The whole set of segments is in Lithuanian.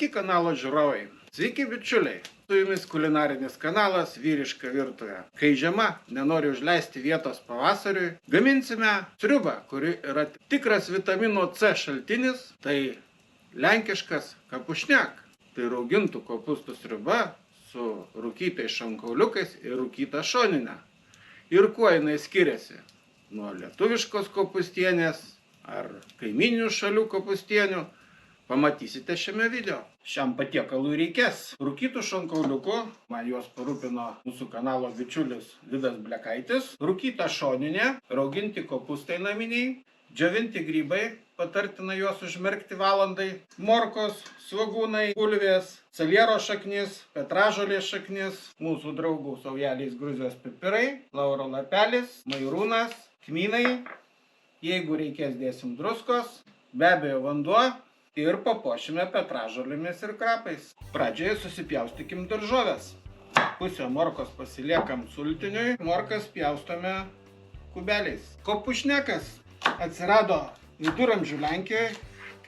Sveiki kanalo žiūrovai, sveiki bičiuliai, su jumis kulinarinis kanalas Vyriška virtuvė. Kai žiema nenori užleisti vietos pavasariui, gaminsime sriubą, kuri yra tikras vitamino C šaltinis, tai lenkiškas kapušniak. Tai raugintų kopūstų sriuba su rūkytais šonkauliukais ir rūkyta šoninė. Ir kuo jinai skiriasi nuo lietuviškos kopūstienės ar kaiminių šalių kopūstienių, pamatysite šiame video. Šiam patiekalui reikės rūkytų šonkauliukų, man juos parūpino mūsų kanalo bičiulis Vidas Blekaitis, rūkyta šoninė, rauginti kopūstai naminiai, džiovinti grybai, patartina juos užmerkti valandai, morkos, svogūnai, bulvės, saliero šaknis, petražolės šaknis, mūsų draugų saujeliais Gruzijos pipirai, lauro lapelis, mairūnas, kmynai, jeigu reikės dėsim druskos, be abejo vanduo, ir papuošime petražolėmis ir krapais. Pradžioje susipjaustykim daržoves. Pusę morkos pasiliekam sultiniui, morkas pjaustome kubeliais. Kapušniakas atsirado viduramžių Lenkijoje,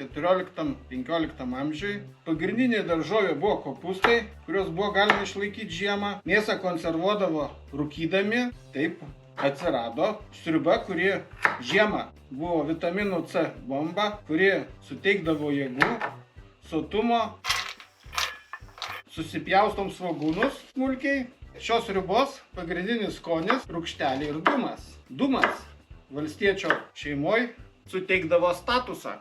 14-15 amžiui. Pagrindinė daržovė buvo kopūstai, kurios buvo galima išlaikyti žiemą. Mėsą konservuodavo rūkydami, taip atsirado sriuba, kuri žiemą buvo vitaminų C bomba, kuri suteikdavo jėgų, sotumo. Susipjaustom svogūnus smulkiai. Šios sriubos pagrindinis skonis - rūgštelė ir dūmas. Dūmas valstiečio šeimoje suteikdavo statusą,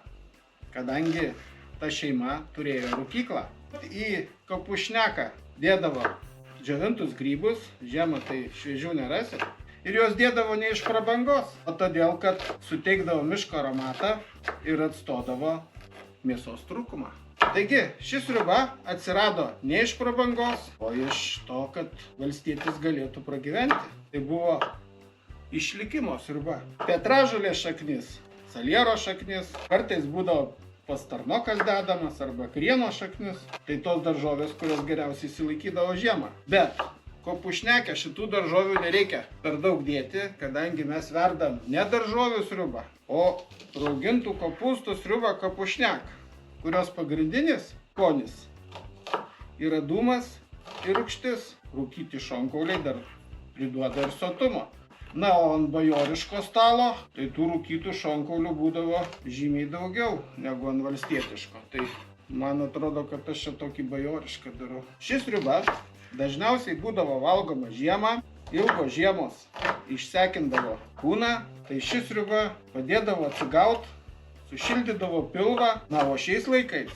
kadangi ta šeima turėjo rūkyklą. Į kapušniaką dėdavo džiovintus grybus, žiemą tai šviežių nerasi. Ir juos dėdavo ne iš prabangos, o todėl, kad suteikdavo miško aromatą ir atstodavo mėsos trūkumą. Taigi, ši sriuba atsirado ne iš prabangos, o iš to, kad valstietis galėtų pragyventi. Tai buvo išlikimo sriuba. Petražolės šaknis, saliero šaknis, kartais būdavo pastarnokas dedamas arba krieno šaknis. Tai tos daržovės, kurios geriausiai išsilaikydavo žiemą. Bet kapušniake šitų daržovių nereikia per daug dėti, kadangi mes verdam ne daržovių sriubą, o raugintų kopūstų sriubą kapušniak, kurios pagrindinis skonis yra dūmas ir rūgštis. Rūkyti šonkauliai dar priduoda ir sotumo. Na, o ant bajoriško stalo, tai tų rūkytų šonkaulių būdavo žymiai daugiau negu ant valstietiško. Tai man atrodo, kad aš čia tokį bajorišką darau. Šis sriuba dažniausiai būdavo valgoma žiemą, ilgos žiemos išsekindavo kūną, tai ši sriuba padėdavo atsigauti, sušildydavo pilvą. Na, o šiais laikais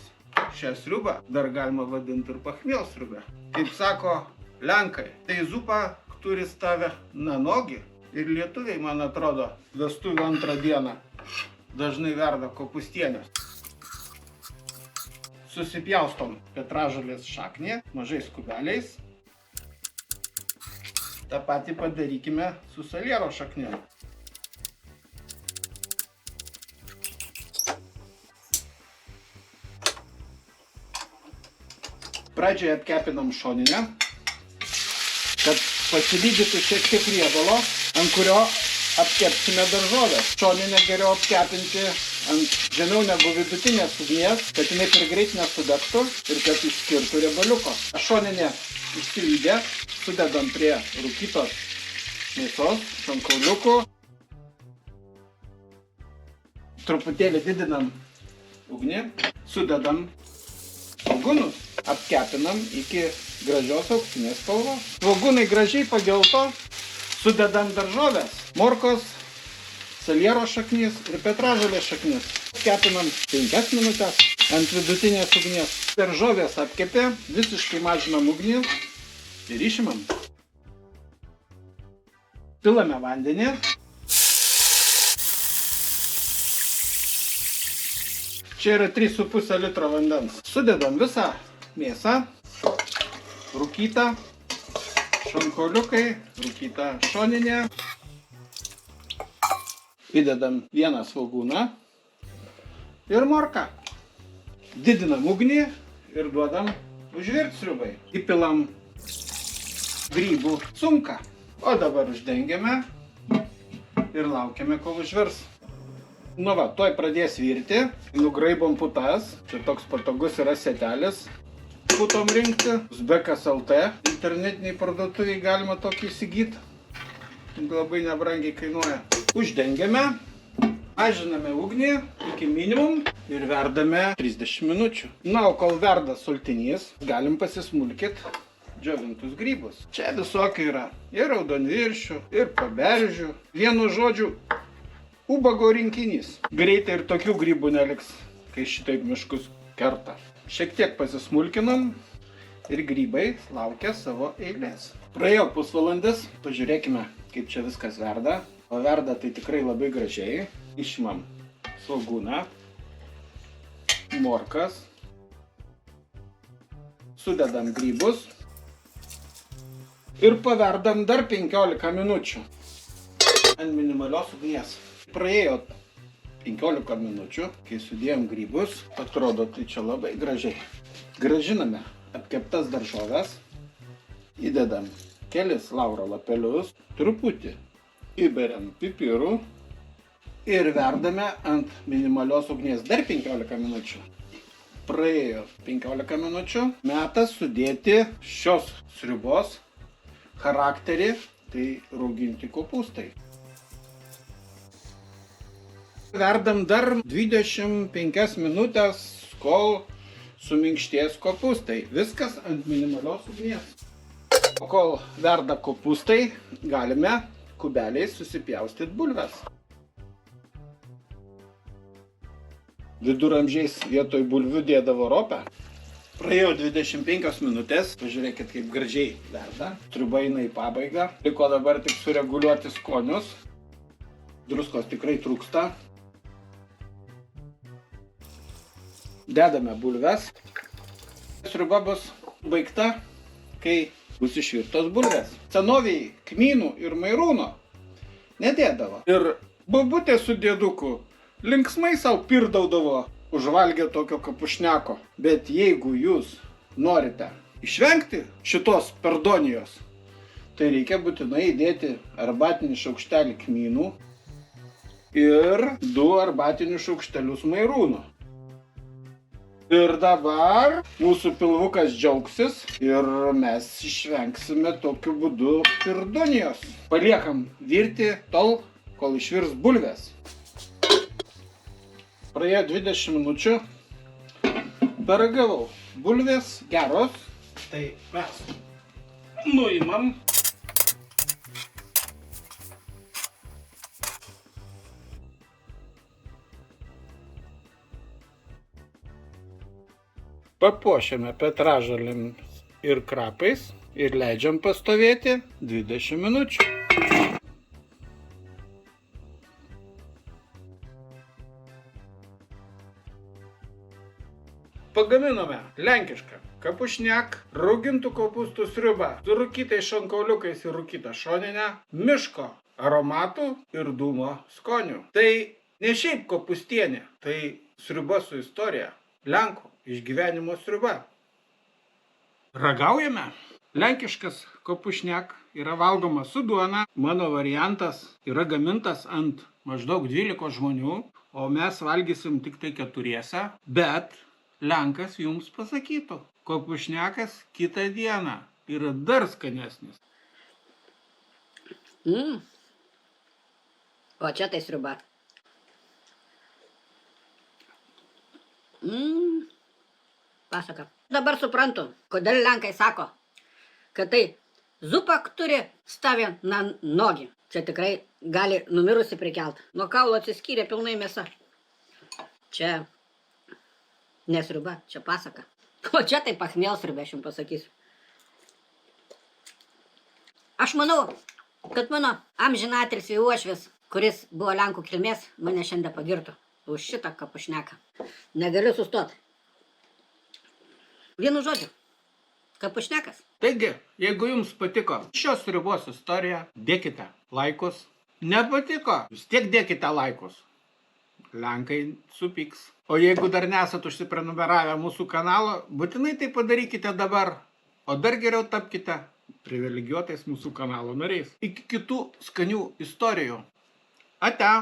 šią sriubą dar galima vadinti ir pachmiel sriubę. Kaip sako lenkai, tai zupa turi stavę na nogi. Ir lietuviai, man atrodo, vestuvių antrą dieną dažnai verda kopūstienės. Susipjaustom petražolės šaknį mažais kubeliais. Ta patį padarykime su saliero šaknim. Pradžioje apkepinam šoninę, kad pasilydytų šiek tiek riebalo, ant kurio apkepsime daržovės. Šoninę geriau apkepinti ant žemiau negu vidutinės ugnies, kad jinai per greit nesudegtų ir kad išskirtų riebaliuko. Šoninė išsilydė, sudedam prie rūkytos mėsos, šonkauliukų. Truputėlį didinam ugnį, sudedam svogūnus, apkepinam iki gražios auksinės spalvos. Svogūnai gražiai pagelto, sudedam daržovės, morkos, saliero šaknis ir petražolės šaknis. Kepinam 5 minutės ant vidutinės ugnies. Daržovės apkepė, visiškai mažinam ugnį ir išimam. Pilame vandenį. Čia yra 3,5 litro vandens. Sudedam visą mėsą, rūkytą, šonkauliukai, rūkytą šoninę. Įdedam vieną svogūną ir morką. Didinam ugnį ir duodam užvirti sriubai. Įpilam grybų sunką. O dabar uždengiame ir laukiame, kol užvirs. Nu va, tuoj pradės virti. Nugraibom putas. Čia toks patogus yra setelis. Putom rinkti. Uzbekas LT. Internetiniai parduotuviai galima tokį įsigyti. Labai nebrangiai kainuoja. Uždengiame. Mažiname ugnį iki minimum ir verdame 30 minučių. Na, o kol verda sultinys, galim pasismulkyti džiovintus grybus. Čia visokių yra. Ir raudonviršių, ir paberžių. Vienu žodžiu, ubago rinkinys. Greitai ir tokių grybų neliks, kai šitaip miškus kerta. Šiek tiek pasismulkinam ir grybai laukia savo eilės. Praėjo pusvalandis, pažiūrėkime, kaip čia viskas verda. O verda tai tikrai labai gražiai. Išimam svogūną, morkas, sudedam grybus ir paverdam dar 15 minučių ant minimalios ugnies. Praėjo 15 minučių, kai sudėjom grybus, atrodo tai čia labai gražiai. Grąžiname apkeptas daržoves, įdedam kelis lauro lapelius, truputį įberiam pipirų ir verdame ant minimalios ugnies dar 15 minučių. Praėjo 15 minučių, metas sudėti šios sriubos charakterį, tai rauginti kopūstai. Verdam dar 25 minutės, kol suminkštės kopūstai. Viskas ant minimalios ugnies. O kol verda kopūstai, galime kubeliais susipjaustyti bulves. Viduramžiais vietoj bulvių dėdavo ropę. Praėjo 25 minutės, pažiūrėkit kaip gražiai verda. Sriuba eina į pabaigą. Liko dabar tik sureguliuoti skonius. Druskos tikrai trūksta. Dedame bulves. Sriuba bus baigta, kai bus išvirtos bulvės. Senoviai kmynų ir mairūno nedėdavo. Ir bobutė su dėduku linksmai savo pirdaudavo užvalgę tokio kapušneko. Bet jeigu jūs norite išvengti šitos perdonijos, tai reikia būtinai įdėti arbatinį šaukštelį kmynų ir 2 arbatinius šaukštelius mairūno. Ir dabar mūsų pilvukas džiaugsis ir mes išvengsime tokiu būdu pirdonijos. Paliekam virti tol, kol išvirs bulvės. Praėjo 20 minučių. Paragavau. Bulvės geros. Tai mes nuimam. Papuošiame petražolėm ir krapais ir leidžiam pastovėti 20 minučių. Pagaminome lenkišką kapušniak, raugintų kopūstų sriubą su rūkytais šonkauliukais ir rūkyta šoninė, miško aromatų ir dūmo skonių. Tai ne šiaip kopūstienė, tai sriuba su istorija. Lenkų išgyvenimo sriuba. Ragaujame. Lenkiškas kapušniak yra valgomas su duona. Mano variantas yra gamintas ant maždaug 12 žmonių, o mes valgysim tik tai 4, bet Lenkas jums pasakytų, kapušniakas kitą dieną yra dar skanesnis. O čia tai sriuba. Pasaka. Dabar suprantu, kodėl Lenkai sako, kad tai zupak turi stavę na nogi. Čia tikrai gali numirusi prikelt. Nuo kaulo atsiskyrė pilnai mėsa. Čia ne sriuba, čia pasaka. O čia tai pachmiel sriuba, aš jums pasakysiu. Aš manau, kad mano amžinatilsį uošvis, kuris buvo Lenkų kilmės, mane šiandien pagirtų už šitą kapušneką. Negaliu sustot. Vienu žodžiu, kapušnekas. Taigi, jeigu jums patiko šios sriubos istorija, dėkite laikus. Nepatiko, vis tiek dėkite laikus. Lenkai supyks. O jeigu dar nesat užsiprenumeravę mūsų kanalą, būtinai tai padarykite dabar. O dar geriau tapkite privilegijuotais mūsų kanalo nariais. Iki kitų skanių istorijų. Ate!